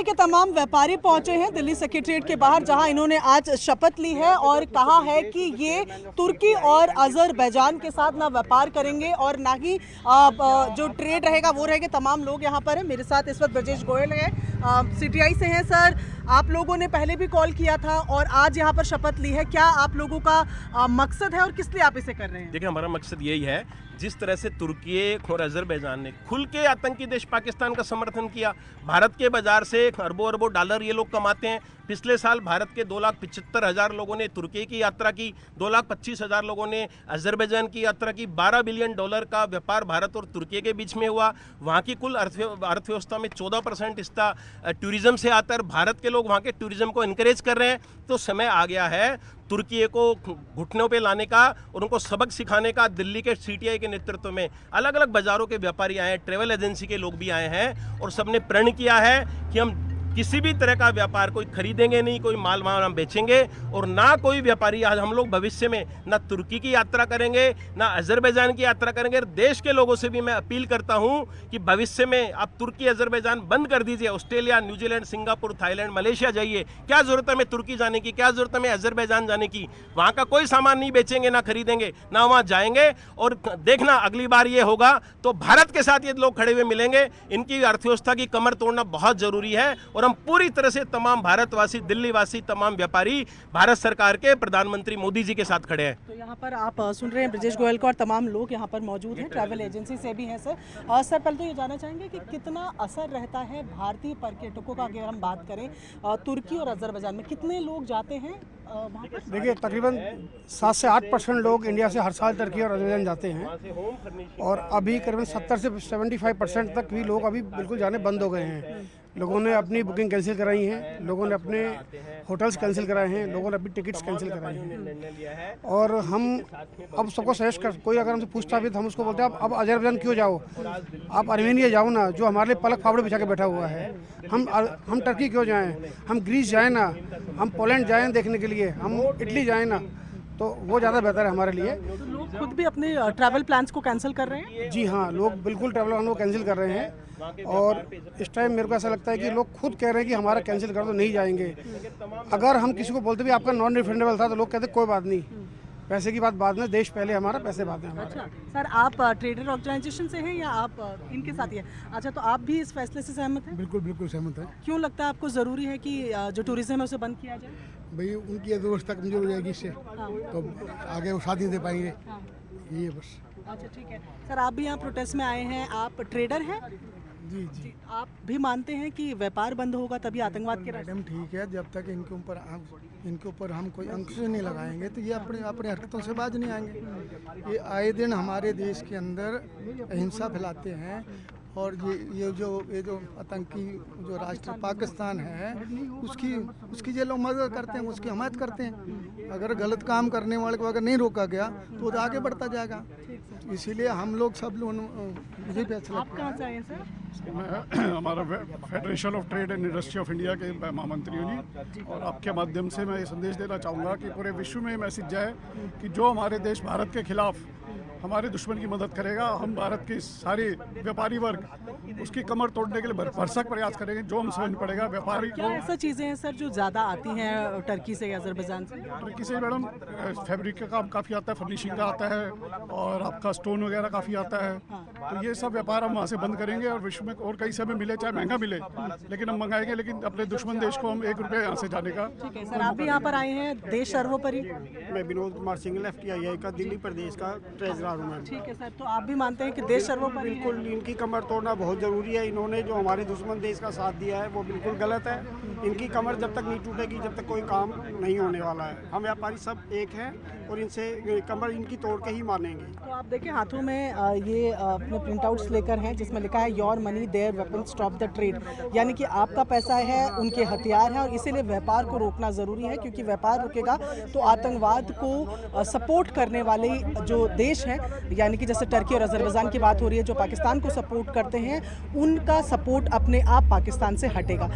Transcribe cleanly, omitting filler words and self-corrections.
के तमाम व्यापारी पहुंचे हैं दिल्ली सेक्रेटरीट के बाहर, जहां इन्होंने आज शपथ ली है और कहा है कि ये तुर्की और अजरबैजान के साथ ना व्यापार करेंगे और ना ही जो ट्रेड रहेगा वो रहेगा। तमाम लोग यहां पर हैं। मेरे साथ इस वक्त ब्रजेश गोयल है, सीटीआई से हैं। सर, आप लोगों ने पहले भी कॉल किया था और आज यहाँ पर शपथ ली है, क्या आप लोगों का मकसद है और किस लिए आप इसे कर रहे हैं? देखिए, हमारा मकसद यही है, जिस तरह से तुर्की और अजरबैजान ने खुल के आतंकी देश पाकिस्तान का समर्थन किया, भारत के बाजार से अरबों अरबों डॉलर ये लोग कमाते हैं। पिछले साल भारत के 2,75,000 लोगों ने तुर्की की यात्रा की, 2,25,000 लोगों ने अजरबैजान की यात्रा की। $12 बिलियन का व्यापार भारत और तुर्की के बीच में हुआ। वहाँ की कुल अर्थव्यवस्था में 14% हिस्सा टूरिज्म से आता है। भारत के लोग वहाँ के टूरिज्म को इनकरेज कर रहे हैं। तो समय आ गया है तुर्की को घुटनों पे लाने का और उनको सबक सिखाने का। दिल्ली के सीटीआई के नेतृत्व में अलग अलग बाजारों के व्यापारी आए हैं, ट्रैवल एजेंसी के लोग भी आए हैं और सबने प्रण किया है कि हम किसी भी तरह का व्यापार कोई खरीदेंगे नहीं, कोई माल वहाँ हम बेचेंगे और ना कोई व्यापारी। आज हम लोग भविष्य में ना तुर्की की यात्रा करेंगे ना अजरबैजान की यात्रा करेंगे। देश के लोगों से भी मैं अपील करता हूँ कि भविष्य में आप तुर्की अजरबैजान बंद कर दीजिए। Australia, New Zealand, Singapore, Thailand, Malaysia जाइए। क्या जरूरत है हमें तुर्की जाने की, क्या जरूरत है हमें अजरबैजान जाने की? वहाँ का कोई सामान नहीं बेचेंगे ना खरीदेंगे, ना वहाँ जाएंगे। और देखना, अगली बार ये होगा तो भारत के साथ ये लोग खड़े हुए मिलेंगे। इनकी अर्थव्यवस्था की कमर तोड़ना बहुत जरूरी है और हम पूरी तरह से तमाम भारतवासी, दिल्लीवासी, तमाम व्यापारी भारत सरकार के प्रधानमंत्री मोदी जी के साथ खड़े हैं। तो यहाँ पर आप सुन रहे हैं ब्रजेश गोयल को और तमाम लोग यहाँ पर मौजूद हैं, ट्रैवल एजेंसी से भी हैं। सर पहले तो ये जानना चाहेंगे कि कितना असर रहता है भारतीय पर्यटकों का, अगर हम बात करें तुर्की और अजरबैजान में कितने लोग जाते हैं वहाँ पर? देखिए, तकरीबन 7 से 8% लोग इंडिया से हर साल तुर्की और अजरबैजान जाते हैं और अभी करीबन 70 से 75% तक भी लोग अभी बिल्कुल जाने बंद हो गए हैं। लोगों ने अपनी बुकिंग कैंसिल कराई है, लोगों ने अपने होटल्स कैंसिल कराए हैं, लोगों ने अपनी टिकट्स कैंसिल कराई हैं। और हम अब सबको सजेस्ट कर, कोई अगर हमसे पूछता भी तो हम उसको बोलते हैं अब अजरबैजान क्यों जाओ, आप अर्मेनिया जाओ ना, जो हमारे लिए पलक फावड़े बिछा के बैठा हुआ है। हम टर्की क्यों जाएं, हम ग्रीस जाएं ना, हम पोलैंड जाएं देखने के लिए, हम इटली जाएं ना, तो वो ज़्यादा बेहतर है हमारे लिए। तो लोग खुद भी अपने ट्रैवल प्लान्स को कैंसिल कर रहे हैं? जी हाँ, लोग बिल्कुल ट्रैवल प्लान को कैंसिल कर रहे हैं और इस टाइम मेरे को ऐसा लगता है कि लोग खुद कह रहे हैं कि हमारा कैंसिल कर दो, नहीं जाएंगे। अगर हम किसी को बोलते भी आपका नॉन रिफंडेबल था तो लोग कहते कोई बात नहीं, पैसे की बात बाद में, देश पहले हमारा, पैसे बाद में हमारा। अच्छा सर, आप ट्रेडर ऑर्गेनाइजेशन से हैं या आप इनके साथ ही हैं? अच्छा, तो आप भी इस फैसले से सहमत हैं? बिल्कुल बिल्कुल सहमत है। क्यों लगता है आपको ज़रूरी है कि जो टूरिज्म है उसे बंद किया जाए? भाई उनकी अर्थव्यवस्था कमजोर हो जाएगी इससे, तो आगे वो शादी दे पाएंगे, ये बस। अच्छा ठीक है सर, आप भी यहाँ प्रोटेस्ट में आए हैं, आप ट्रेडर हैं? जी जी, आप भी मानते हैं कि व्यापार बंद होगा तभी आतंकवाद के मैडम ठीक है, जब तक इनके ऊपर हम कोई अंकुश नहीं लगाएंगे तो ये अपने हरकतों से बाज नहीं आएंगे। ये आए दिन हमारे देश के अंदर अहिंसा फैलाते हैं और ये जो आतंकी जो राष्ट्र पाकिस्तान है उसकी ये लोग मदद करते हैं, उसकी हमायत करते हैं। अगर गलत काम करने वाले को अगर नहीं रोका गया तो वो आगे बढ़ता जाएगा। इसीलिए हम लोग सब लोग मुझे भी अच्छा आप कहाँ से आए हैं सर? हमारा federation of trade and industry of India के महामंत्री हूँ जी, और आपके माध्यम से मैं ये संदेश देना चाहूँगा कि पूरे विश्व में मैसेज जाए कि जो हमारे देश भारत के खिलाफ हमारे दुश्मन की मदद करेगा, हम भारत के सारे व्यापारी वर्ग उसकी कमर तोड़ने के लिए भरसक प्रयास करेंगे। जो हम समझ पड़ेगा व्यापारी क्या ऐसा चीज़ें हैं सर जो ज़्यादा आती हैं टर्की से या अजरबैजान से? टर्की से मैडम फैब्रिक का काम काफ़ी आता है, फर्निशिंग का आता है और आपका स्टोन वगैरह काफ़ी आता है। तो ये सब व्यापार हम वहाँ से बंद करेंगे और विश्व में और कहीं से हमें मिले, चाहे महंगा मिले, लेकिन हम मंगाएंगे, लेकिन अपने दुश्मन देश को हम 1 रुपये यहाँ से जाने का। ठीक है सर, आप भी यहाँ पर आए हैं, देश सर्वोपरि। मैं विनोद कुमार सिंह, FTII का दिल्ली प्रदेश का ट्रेजरर हूँ मैं। ठीक है सर, तो आप भी मानते हैं कि देश सर्वोपरि? बिल्कुल, इनकी कमर तोड़ना बहुत ज़रूरी है। इन्होंने जो हमारे दुश्मन देश का साथ दिया है वो बिल्कुल गलत है। इनकी कमर जब तक नहीं टूटेगी जब तक कोई काम नहीं होने वाला है। हम व्यापारी सब एक हैं और इनसे कमर इनकी तोड़ के ही मानेंगे। तो आप देखिए हाथों में ये अपने प्रिंट आउट्स लेकर हैं जिसमें लिखा है your money their weapon stop the trade, यानी कि आपका पैसा है उनके हथियार हैं और इसीलिए व्यापार को रोकना ज़रूरी है, क्योंकि व्यापार रुकेगा तो आतंकवाद को सपोर्ट करने वाले जो देश हैं, यानी कि जैसे टर्की और अजरबैजान की बात हो रही है, जो पाकिस्तान को सपोर्ट करते हैं, उनका सपोर्ट अपने आप पाकिस्तान से हटेगा।